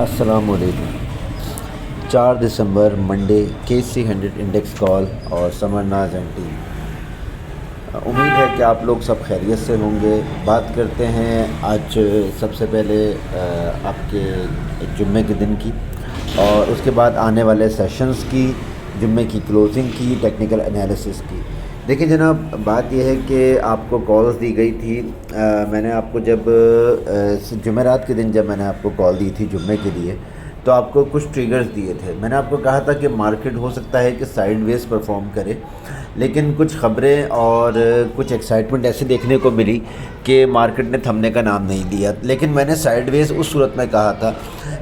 السلام علیکم۔ 4 دسمبر Monday KC100 index کال اور سمر ناز اینڈ ٹیم۔ امید ہے کہ آپ لوگ سب خیریت سے ہوں گے۔ بات کرتے ہیں آج سب سے پہلے آپ کے جمعے کے دن کی اور اس کے بعد آنے والے سیشنز کی، جمعے کی کلوزنگ کی، ٹیکنیکل انالیسس کی۔ دیکھیں جناب، بات یہ ہے کہ آپ کو کالز دی گئی تھی۔ میں نے آپ کو جب جمعرات کے دن جب میں نے آپ کو کال دی تھی جمعے کے لیے، تو آپ کو کچھ ٹریگرز دیے تھے۔ میں نے آپ کو کہا تھا کہ مارکیٹ ہو سکتا ہے کہ سائیڈ ویز پرفارم کرے، لیکن کچھ خبریں اور کچھ ایکسائٹمنٹ ایسی دیکھنے کو ملی کہ مارکیٹ نے تھمنے کا نام نہیں لیا۔ لیکن میں نے سائیڈ ویز اس صورت میں کہا تھا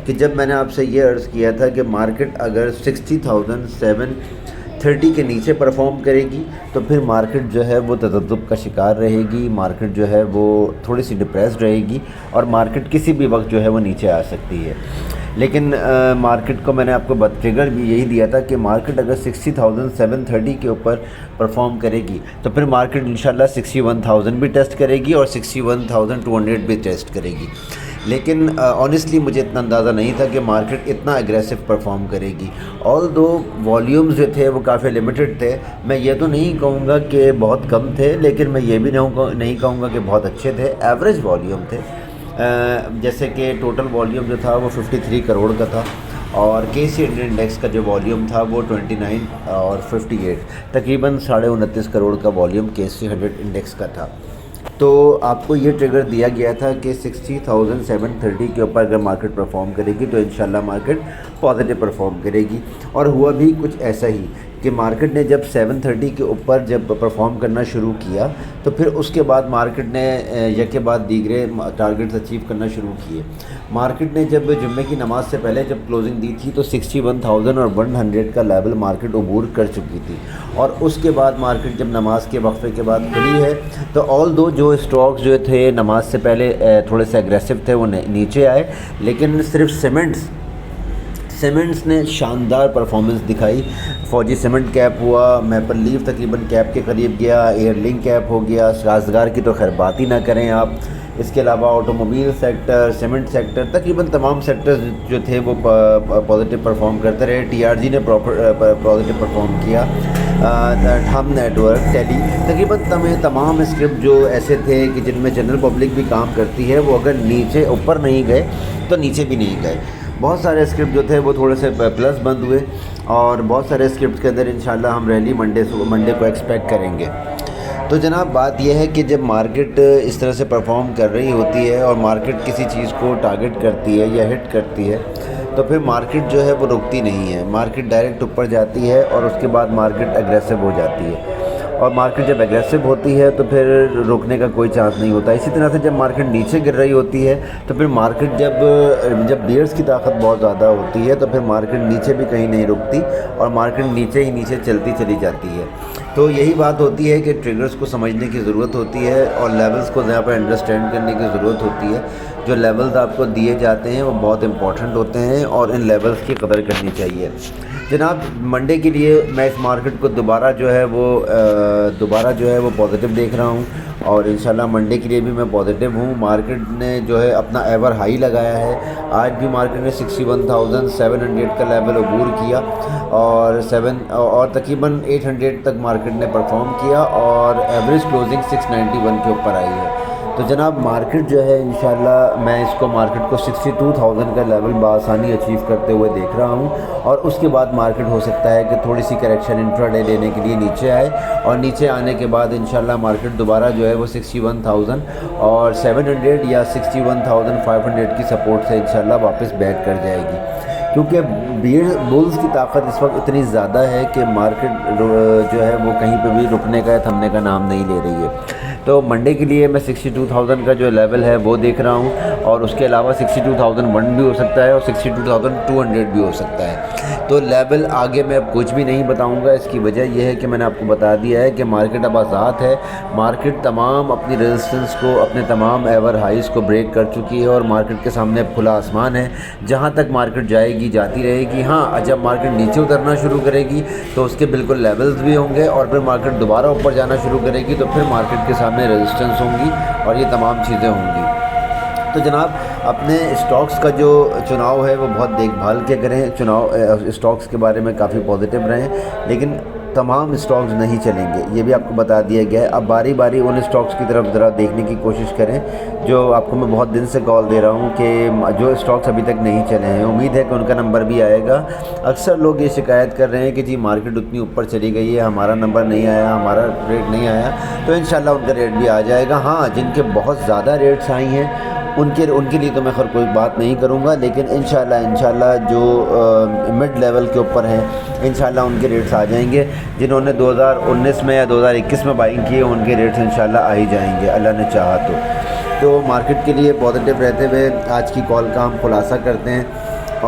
کہ جب میں نے آپ سے یہ عرض کیا تھا کہ مارکیٹ اگر 60,730 کے نیچے پرفارم کرے گی تو پھر مارکیٹ جو ہے وہ تذبذب کا شکار رہے گی، مارکیٹ جو ہے وہ تھوڑی سی ڈپریسڈ رہے گی اور مارکیٹ کسی بھی وقت جو ہے وہ نیچے آ سکتی ہے۔ لیکن مارکیٹ کو میں نے آپ کو ٹریگر بھی یہی دیا تھا کہ مارکیٹ اگر 60,730 کے اوپر پرفارم کرے گی تو پھر مارکیٹ انشاءاللہ 61,000 بھی ٹیسٹ کرے گی اور 61,200 بھی ٹیسٹ کرے گی۔ لیکن آنیسٹلی مجھے اتنا اندازہ نہیں تھا کہ مارکیٹ اتنا اگریسو پرفارم کرے گی۔ آل دو والیومز جو تھے وہ کافی لمیٹڈ تھے۔ میں یہ تو نہیں کہوں گا کہ بہت کم تھے، لیکن میں یہ بھی نہیں کہوں گا کہ بہت اچھے تھے۔ ایوریج والیوم تھے، جیسے کہ ٹوٹل والیوم جو تھا وہ 53 کروڑ کا تھا اور KC100 انڈیکس کا جو والیوم تھا وہ 29 اور 58، تقریباً 29.5 کروڑ کا والیوم KC100 انڈیکس کا تھا۔ تو آپ کو یہ ٹریگر دیا گیا تھا کہ 60,730 کے اوپر اگر مارکیٹ پرفارم کرے گی تو انشاءاللہ مارکیٹ پازیٹیو پرفارم کرے گی، اور ہوا بھی کچھ ایسا ہی کہ مارکیٹ نے جب 730 کے اوپر جب پرفارم کرنا شروع کیا تو پھر اس کے بعد مارکیٹ نے یکے بعد دیگرے ٹارگٹس اچیو کرنا شروع کیے۔ مارکیٹ نے جب جمعے کی نماز سے پہلے جب کلوزنگ دی تھی تو 61,100 کا لیول مارکیٹ عبور کر چکی تھی، اور اس کے بعد مارکیٹ جب نماز کے وقفے کے بعد کھلی ہے تو آل دو جو اسٹاکس جو تھے نماز سے پہلے تھوڑے سے اگریسو تھے وہ نیچے آئے، لیکن صرف سیمنٹس نے شاندار پرفارمنس دکھائی۔ فوجی سیمنٹ کیپ ہوا، میپل لیف تقریباً کیپ کے قریب گیا، ایئر لنک کیپ ہو گیا، سازگار کی تو خیر بات ہی نہ کریں آپ۔ اس کے علاوہ آٹوموبائل سیکٹر، سیمنٹ سیکٹر، تقریباً تمام سیکٹرز جو تھے وہ پازیٹیو پرفارم کرتے رہے۔ TRG نے پازیٹیو پرفارم کیا، ہم نیٹ ورک، ٹیلی، تقریباً تمام اسکرپٹ جو ایسے تھے کہ جن میں جنرل پبلک بھی کام کرتی ہے وہ اگر نیچے اوپر نہیں گئے تو نیچے بھی نہیں گئے۔ بہت سارے اسکرپٹ جو تھے وہ تھوڑے سے پلس بند ہوئے، اور بہت سارے اسکرپٹ کے اندر انشاءاللہ ہم ریلی منڈے کو ایکسپیکٹ کریں گے۔ تو جناب بات یہ ہے کہ جب مارکیٹ اس طرح سے پرفارم کر رہی ہوتی ہے اور مارکیٹ کسی چیز کو ٹارگٹ کرتی ہے یا ہٹ کرتی ہے تو پھر مارکیٹ جو ہے وہ رکتی نہیں ہے، مارکیٹ ڈائریکٹ اوپر جاتی ہے اور اس کے بعد مارکیٹ اگریسو ہو جاتی ہے، اور مارکیٹ جب اگریسو ہوتی ہے تو پھر روکنے کا کوئی چانس نہیں ہوتا۔ اسی طرح سے جب مارکیٹ نیچے گر رہی ہوتی ہے تو پھر مارکیٹ جب بیئرز کی طاقت بہت زیادہ ہوتی ہے تو پھر مارکیٹ نیچے بھی کہیں نہیں رکتی اور مارکیٹ نیچے ہی نیچے چلتی چلی جاتی ہے۔ تو یہی بات ہوتی ہے کہ ٹریگرز کو سمجھنے کی ضرورت ہوتی ہے اور لیولز کو یہاں پر انڈرسٹینڈ کرنے کی ضرورت ہوتی ہے۔ جو لیولز آپ کو دیے جاتے ہیں وہ بہت امپورٹنٹ ہوتے ہیں اور ان لیولز کی قدر کرنی چاہیے۔ جناب منڈے کے لیے میں اس مارکیٹ کو دوبارہ جو ہے وہ پازیٹیو دیکھ رہا ہوں، اور انشاءاللہ منڈے کے لیے بھی میں پازیٹیو ہوں۔ مارکیٹ نے جو ہے اپنا ایور ہائی لگایا ہے، آج بھی مارکیٹ نے 61,700 کا لیول عبور کیا اور تقریباً 800 تک مارکیٹ نے پرفارم کیا اور ایوریج کلوزنگ 691 کے اوپر آئی ہے۔ تو جناب مارکیٹ جو ہے انشاءاللہ میں اس کو مارکیٹ کو 62,000 کا لیول بآسانی اچیو کرتے ہوئے دیکھ رہا ہوں، اور اس کے بعد مارکیٹ ہو سکتا ہے کہ تھوڑی سی کریکشن انٹرا ڈے لینے کے لیے نیچے آئے، اور نیچے آنے کے بعد انشاءاللہ مارکیٹ دوبارہ جو ہے وہ 61,700 یا 61,500 کی سپورٹ سے انشاءاللہ واپس بیک کر جائے گی، کیونکہ بولز کی طاقت اس وقت اتنی زیادہ ہے کہ مارکیٹ جو ہے وہ کہیں پہ بھی رکنے کا یا تھمنے کا نام نہیں لے رہی ہے۔ تو منڈے کے لیے میں 62,000 کا جو لیول ہے وہ دیکھ رہا ہوں، اور اس کے علاوہ 62,001 بھی ہو سکتا ہے اور 62,200 بھی ہو سکتا ہے۔ تو لیول آگے میں اب کچھ بھی نہیں بتاؤں گا، اس کی وجہ یہ ہے کہ میں نے آپ کو بتا دیا ہے کہ مارکیٹ اب آزاد ہے، مارکیٹ تمام اپنی ریزسٹنس کو، اپنے تمام ایور ہائیز کو بریک کر چکی ہے، اور مارکیٹ کے سامنے اب کھلا آسمان ہے، جہاں تک مارکیٹ جائے گی جاتی رہے گی۔ ہاں جب مارکیٹ نیچے اترنا شروع کرے گی تو اس کے بالکل لیولز بھی ہوں گے، اور پھر مارکیٹ دوبارہ اوپر جانا شروع کرے گی تو پھر مارکیٹ کے سامنے ریزسٹنس ہوں گی اور یہ تمام چیزیں ہوں گی۔ تو جناب اپنے اسٹاکس کا جو چناؤ ہے وہ بہت دیکھ بھال کے کریں، اسٹاکس کے بارے میں کافی پازیٹیو رہیں، لیکن تمام اسٹاکس نہیں چلیں گے، یہ بھی آپ کو بتا دیا گیا ہے۔ اب باری باری ان اسٹاکس کی طرف ذرا دیکھنے کی کوشش کریں جو آپ کو میں بہت دن سے کال دے رہا ہوں کہ جو اسٹاکس ابھی تک نہیں چلے ہیں، امید ہے کہ ان کا نمبر بھی آئے گا۔ اکثر لوگ یہ شکایت کر رہے ہیں کہ جی مارکیٹ اتنی اوپر چلی گئی ہے، ہمارا نمبر نہیں آیا، ہمارا ریٹ نہیں آیا، تو انشاءاللہ ان کا ریٹ بھی آ جائے گا۔ ہاں، جن کے بہت زیادہ ریٹس آئی ہیں ان کے لیے تو میں خیر کوئی بات نہیں کروں گا، لیکن انشاءاللہ جو مڈ لیول کے اوپر ہیں انشاءاللہ ان کے ریٹس آ جائیں گے۔ جنہوں نے 2019 میں یا 2021 میں بائنگ کی ہے ان کے ریٹس انشاءاللہ آ ہی جائیں گے اللہ نے چاہا تو مارکیٹ کے لیے پازیٹیو رہتے ہوئے آج کی کال کا ہم خلاصہ کرتے ہیں،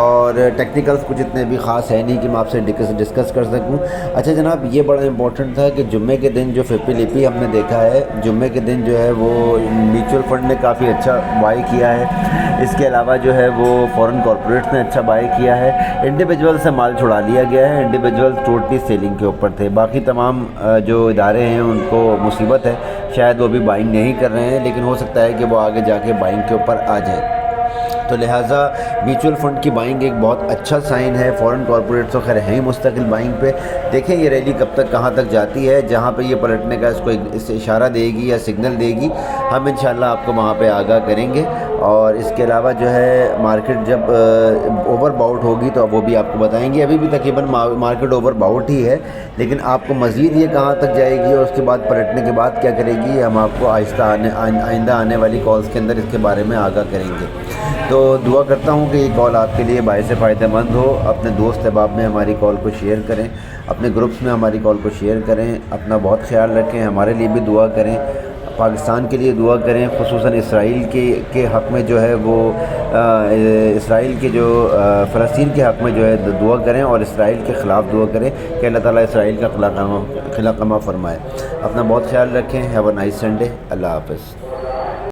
اور ٹیکنیکلز کچھ اتنے بھی خاص ہے نہیں کہ میں آپ سے ڈسکس کر سکوں۔ اچھا جناب، یہ بڑا امپورٹنٹ تھا کہ جمعے کے دن جو فپی لپی ہم نے دیکھا ہے، جمعے کے دن جو ہے وہ میوچل فنڈ نے کافی اچھا بائی کیا ہے، اس کے علاوہ جو ہے وہ فورن کارپوریٹس نے اچھا بائی کیا ہے، انڈیویجول سے مال چھڑا لیا گیا ہے، انڈیویجول ٹوٹلی سیلنگ کے اوپر تھے، باقی تمام جو ادارے ہیں ان کو مصیبت ہے، شاید وہ بھی بائنگ نہیں کر رہے ہیں، لیکن ہو سکتا ہے کہ وہ آگے جا کے بائنگ کے اوپر آ جائیں، تو لہٰذا میوچل فنڈ کی بائنگ ایک بہت اچھا سائن ہے۔ فورن کارپوریٹ تو خیر ہیں ہی مستقل بائنگ پہ، دیکھیں یہ ریلی کب تک کہاں تک جاتی ہے، جہاں پہ یہ پلٹنے کا اس سے اشارہ دے گی یا سگنل دے گی، ہم انشاءاللہ آپ کو وہاں پہ آگاہ کریں گے، اور اس کے علاوہ جو ہے مارکیٹ جب اوور باؤٹ ہوگی تو وہ بھی آپ کو بتائیں گے۔ ابھی بھی تقریباً مارکیٹ اوور باؤٹ ہی ہے، لیکن آپ کو مزید یہ کہاں تک جائے گی اور اس کے بعد پلٹنے کے بعد کیا کرے گی، ہم آپ کو آئندہ آنے والی کالز کے اندر اس کے بارے میں آگاہ کریں گے۔ تو دعا کرتا ہوں کہ یہ کال آپ کے لیے باعث فائدہ مند ہو، اپنے دوست احباب میں ہماری کال کو شیئر کریں، اپنے گروپس میں ہماری کال کو شیئر کریں، اپنا بہت خیال رکھیں، ہمارے لیے بھی دعا کریں، پاکستان کے لیے دعا کریں، خصوصاً اسرائیل کے حق میں جو ہے وہ اسرائیل کے جو فلسطین کے حق میں جو ہے دعا کریں، اور اسرائیل کے خلاف دعا کریں کہ اللہ تعالیٰ اسرائیل کا خلا قامہ فرمائے۔ اپنا بہت خیال رکھیں، ہیو اے نائس سنڈے، اللہ حافظ۔